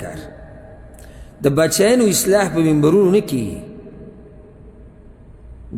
کار د بچیانو اصلاح په منبرونو نه کیږي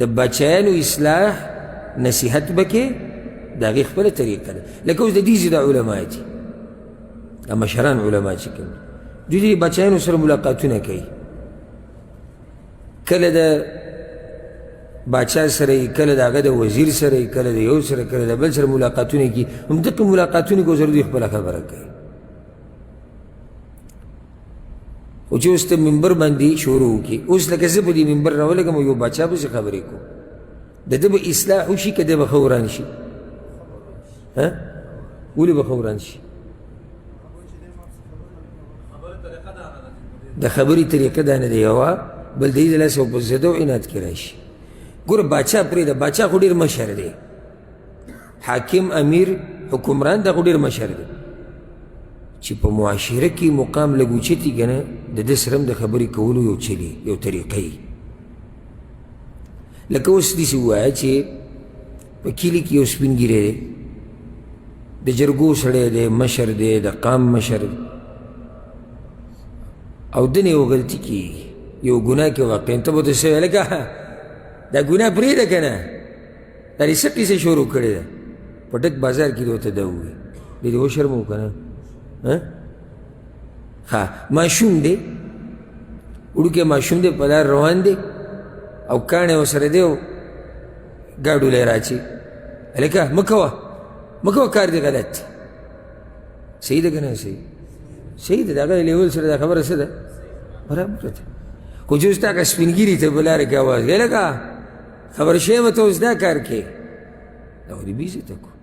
د بچیانو اصلاح نصیحت به کې د هغې خپله طریقه ده لکه اوس د دې ځای د علما دي د مشران علما چې کوم دوی د بچیانو سره ملاقاتونه کوي کله د باچا سره یې کله د هغه د وزیر سره یې کله د یو سره کله د بل سره ملاقاتونه کوي همدغې ملاقاتونو کې ورسره دوی خپله خبره کوي خو چې اوس ته منبر باندې شروع وکړي اوس لکه زه په دې منبر راولګم او یو باچا پسې خبرې کوم د ده به اصلاح وشي که دی به ښه وران شي ولې به ښه وران شي د خبرې طریقه دا نه دی یوه بل د دې د لاسه په زده او عناد کې راشي ګوره باچا پرېږده باچا خو ډېر مشر دی حاکم امیر حکمران دا خو ډېر مشر دی چې په معاشره کې مقام لږ اوچتي که نه د ده سره هم د خبرې کولو یو چلي یو طریقه یي لکه اوس داسې ووایه چې په کلي کې یو سپین ږیری دی د جرګو سړی دی مشر دی د قام مشر دی او دنه یو غلطي کېږي یو ګناه کې واقع ته به ورته څه ویې لکه دا ګناه پرېږده که نه دا ریسه ټیسه شروع کړې ده په ډک بازار کې دې ورته دا ووایي دې دې وشرمو که نه ها ماشوم دی وړوکی ماشوم دی په لار روان دی او کاڼی ورسره دی او ګاډولی راچي هلکه مه کوه کار دی غلط دی صحیح ده که نه صحیح ده د هغه لیول سره دا خبره څه ده برابر ده خو چې اوس تا که سپین ګیري ته په لاره کې اواز کوي هلکه خبر شوی به ته اوس دا کار کوې دا خو دې بېعزته کړو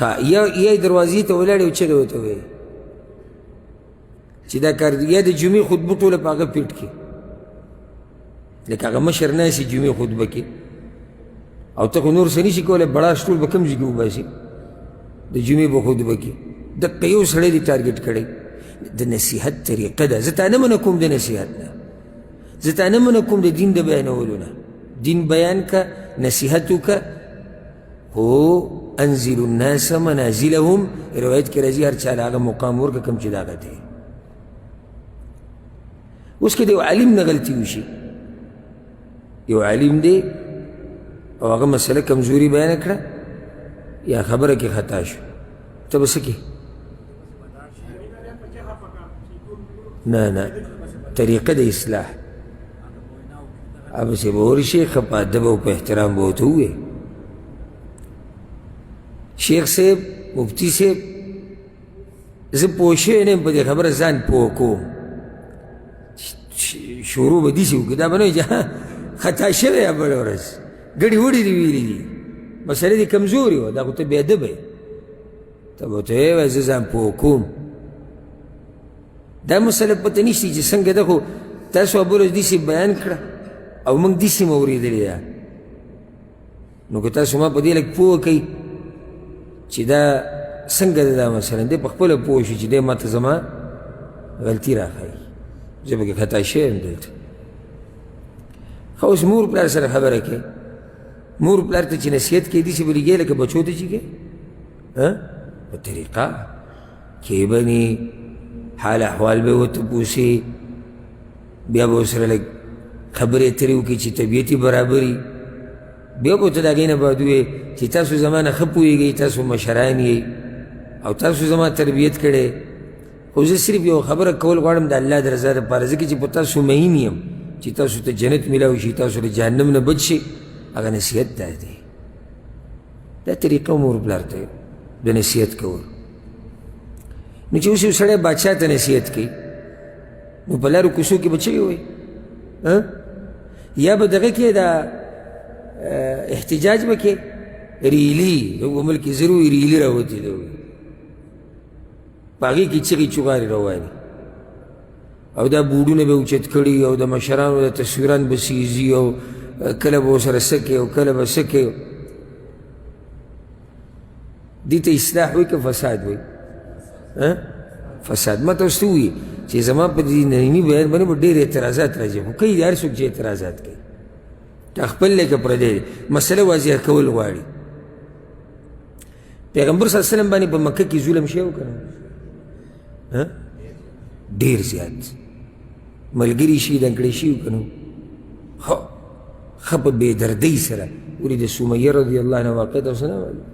یا دروازې ته ولاړې او چغې ورته وایي چې دا کار یا د جمعې خطبه ټوله په هغه پیټ کې لکه هغه مشر ناستي جمعې خطبه کې او ته خو نور څه نشي کولی بړاس ټول به کوم ځای کې وباسي د جمعې په خطبه کې دقه یو سړی دې ټارګېټ کړی د نصیحت طریقه ده زه تا نه منع کوم د نصیحت نه زه تا نه منع کوم د دین د بیانولو نه دین بیان که نصیحت وکړه خو انزل الناس منازلهم روایت کې راځي هر چا له هغه مقام ورکړه کوم چې د هغه دی اوس که د یو عالم نه غلطي وشي یو عالم دی او هغه مسله کمزوري بیانه کړه یا خبره کې خطا شو ته به څه کې نه طریقه د اصلاح ابسې به ورشي ښه په ادب او په احترام به ورته ووایې شیخ صاحب مفتی صاحب زه پوه شوی نه یم په دې خبره ځان پوه کوم شروع به داسې وکړي دا به نه وي چې خطا شوی یا بله ورځ ګډې وډې دې ویلي دي مسلې دې کمزوري وه دا خو ته بېادبه یې ته به ورته وایې زه ځان پوه کوم دا مسله پته نشته چې څنګه ده خو تاسو بله ورځ داسې بیان کړه او موږ داسې مو اورېدلې ده نو که تاسو ما په دې لږ پوه کوئ چې دا څنګه ده دا مثلا دی په خپله پوه شي چې دی ما ته زما غلطي راښایي زه پکې خطا شوی یم دلته ښه اوس مور پلار سره خبره کوي مور پلار ته چې نصیحت کوي داسې به لګیا لکه بچو ته چې کوي په طریقه کې بني حال احوال به ورته پوښي بیا به ورسره لږ خبرې اترې وکړي چې طبیعت یې برابري بیا به ورته د هغې نه بعد ووایي چې تاسو زما نه ښه پوهېږئ تاسو مشران یئ او تاسو زما تربیت کړی خو زه صرف یو خبره کول غواړم د الله د رضا دپاره ځکه چې په تاسو مین یم چې تاسو ته جنت میلاو شي تاسو له جهنم نه بچ شي هغه نصیحت دا دی دا طریقه مور پلار ته د نصیحت کول نو چې اوس یو سړی بادشاه ته نصیحت کوي نو په لارو کوڅو کې به څه وایي یا به دغه کې دا احتجاج به کې ریلي یو ملک ضرور ریلي راوتې ده په هغې کې چغې چغارې روانې او دا بوډونه به اوچت کړي او د مشرانو د تصویران به سیزي او کله به ورسره څه کوي او کله به څه کوي دې ته اصلاح وایي که فساد وایي فساد ما ته اوس ته ووایي چې زما په دې ننني بیان باندې به ډېر اعتراضات راځي خو کوي هر څوک چې اعتراضات کوي که خپل دی که پردی دی مسله واضح کول غواړي پیغمبر صلی الله علیه وسلم باندې په مکه کې ظلم شوی و که نه ډېر زیات ملګري شهیدان کړی شوي و که نه ښه په بېدردۍ سره ولې د سمیه رضی الله عنه واقع تاسو نه معلوم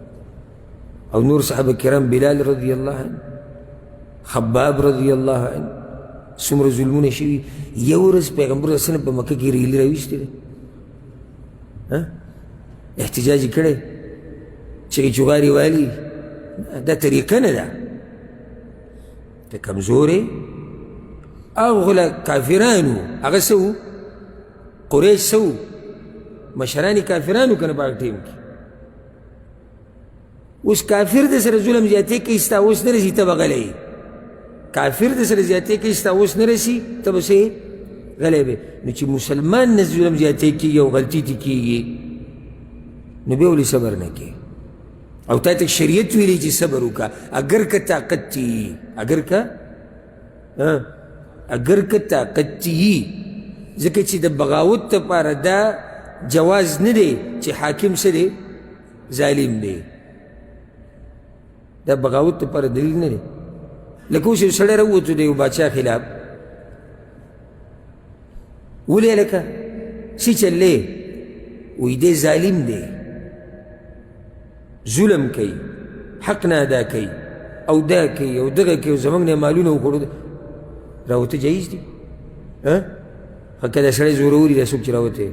او نور صحابه کرام بلال رضی الله عنه خباب رضی الله عنه څومره ظلمونه شوي یو ورځ پیغمبر صلی الله علیه وسلم په مکه کې ریلي راویستې ده احتجاج یې کړی چغې چغارې والي دا طریقه نه ده ته کمزورې هغه کافرانو هغه څه وو قریش څه وو مشران کافرانو که نه په هغه ټیم کې اوس کافر د سره ظلم زیاتې کوي ستا اوس نه رسي ته به غلی کافر د سره زیاتې کوي ستا اوس نه رسي ته به څه غلی به نو چې مسلمان نه ظلم زیاتې کېږي او غلطي تې کېږي نو بیا ولې صبر نه کوي او تا ته شریعت ویلی چې صبر وکړه اگر که طاقت تي اگر که طاقت تي ځکه چې د بغاوت دپاره دا جواز نه دی چې حاکم څه دی ظالم دی دا بغاوت دپاره دلیل نه دی لکه اوس یو سړی راووتو د یو باچا خلاف ولې هلکه څه چل دی وایي دی ظالم دی ظلم کوي حق نه ادا کوي او دا کوي او دغه کوي او زموږ نه مالونه وکړو راوته جایز دي خو که دا سړی زوروري دا څوک چې راوته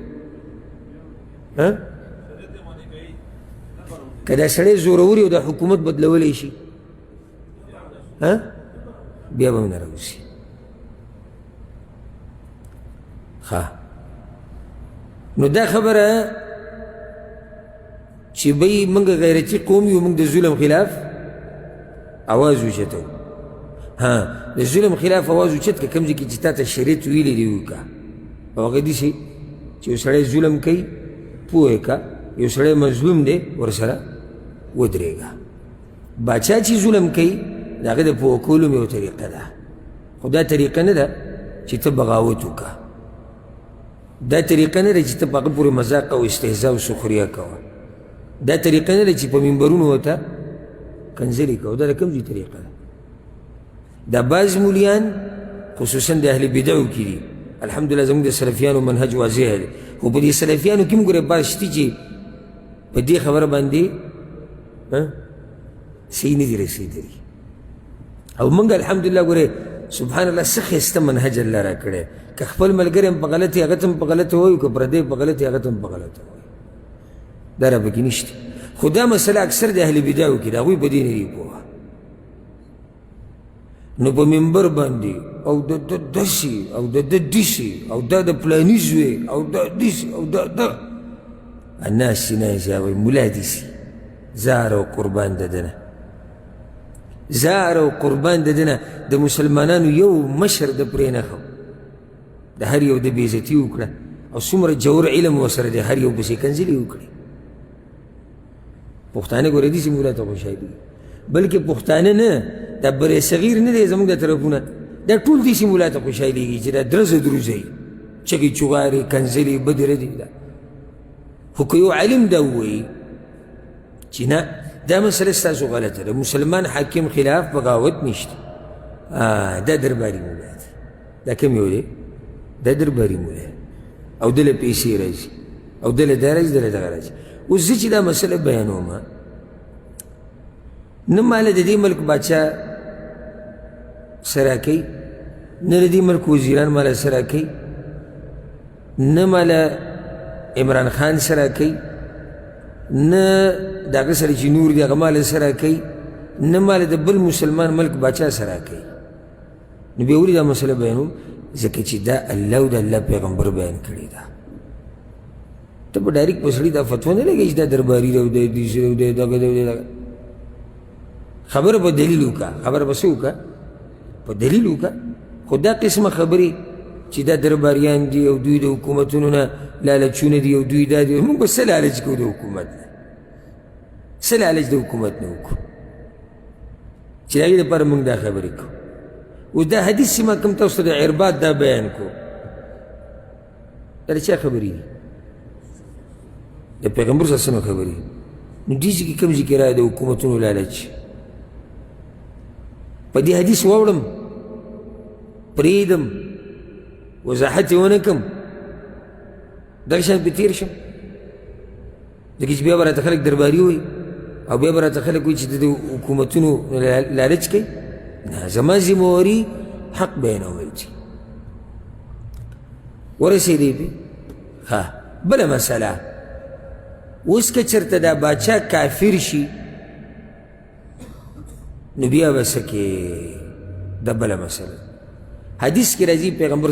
که دا سړی زوروري او د حکومت بدلولی شي بیا به نه راوځي نو دا خبره چې بی منګ غیرتی قوم یو منګ د ظلم خلاف آواز اوچتو د ظلم خلاف آواز اوچت که کم ځای کې چې تا ته شریعت ویلی دی وکړه او هغه داسې چې یو سړی ظلم کوي پوه که یو سړی مظلوم دی ورسره ودرېږه باچا چې ظلم کوي د هغه د پوه کولو یو طریقه ده خو دا طریقه نه ده چې ته بغاوت وکړه دا طریقه نه ده چې ته په هغه پورې مذاق او استهزا او سخریه کوه دا طریقه نه ده چې په منبرونو ورته کنځلې کوه دا د کوم ځای طریقه ده دا بعض مولیان خصوصا د اهل بدعو کې دي الحمدلله زموږ د سلفیانو منهج واضح دی خو په دې سلفیانو کې هم ګوره بعض شتي چې په دې خبره باندې صحیح نه دي رسېدلي او موږ الحمدلله ګوره سبحان الله څه ښایسته منهج الله را کړی که خپل ملګری هم په غلطي هغه ته هم په غلطه وایو که پردی په غلطي هغه ته هم په غلطه وایو دا را پکې نشته خو دا مسله اکثر د اهل بدعو کې د هغوی په دې نه دي پوهه نو په منبر باندې او د داسې او د داسې او دا د پلاني زوی او دا داسې او دا الناس چې هغوی ملا داسې زار او قربان د ده نه زار او قربان د ده نه د مسلمانانو یو مشر د پرې نه خو د هر یو د بېعزتي وکړه او څومره جور علم ورسره دی هر یو پسې کنځلې وکړي پښتانه ګورې داسې مولا ته خوشحالي بلکې پښتانه نه دا برې صغیر نه دی زموږ د طرفونه دا ټول داسې مولا ته خوشحالېږي چې دا درزه دروزه یي چغې چغارې کنځلې بدې ردې دا خو که یو عالم دا ووایي چې نه دا مسله ستاسو غلطه ده مسلمان حاکم خلاف بغاوت نشته دا درباري مولا دی دا کوم یو دی دا درباري مولا او دله پیسې راځي او دله دا راځي دله دغه راځي اوس زه چې دا مسله بیانوم نه ماله د دې ملک باچا سره کوي نه د دې ملک وزیران ماله سره کوي نه ماله عمران خان سره کوي نه د هغه سره چې نور دی هغه ماله سره کوي نه ماله د بل مسلمان ملک باچا سره کوي نو بیا ولې دا مسله بیانوم ځکه چې دا الله او د الله پیغمبر بیان کړې ده ته په ډایرکټ په سړي دا فتوا نه لګوي چې دا درباري دی او دی دغه دی خبره په دلیل وکړه خبره په څه وکړه په دلیل وکړه خو دا قسمه خبرې چې دا درباریان دي او دوی د حکومتونو نه لالچونه دي او دوی دا دي موږ به څه لالچ کوو د حکومت نه څه لالچ د حکومت نه وکړو چې د هغې دپاره موږ دا خبرې کوو اوس دا حدیث چې ما کوم تاسو ته د عرباد دا بیان کړو دا د چا خبرې دي د پیغمبر صلی الله علیه وسلم خبرې نو دې ځای کې کوم ځای کې راغلی د حکومتونو لالچ په دې حدیث واوړم پرېږدم وضاحت یې ونه کړم دغه شان پې تېر شم ځکه چې بیا به راته خلک درباري وایي او بیا به راته خلک وایي چې د حکومتونو لالچ کوي نه زما ذمهواري حق بیانول چې ورسېدی پې ها بله مسله اوس که چېرته دا باچا کافر شي نو بیا به څه کې دا بله مسله حدیث کې راځي پیغمبر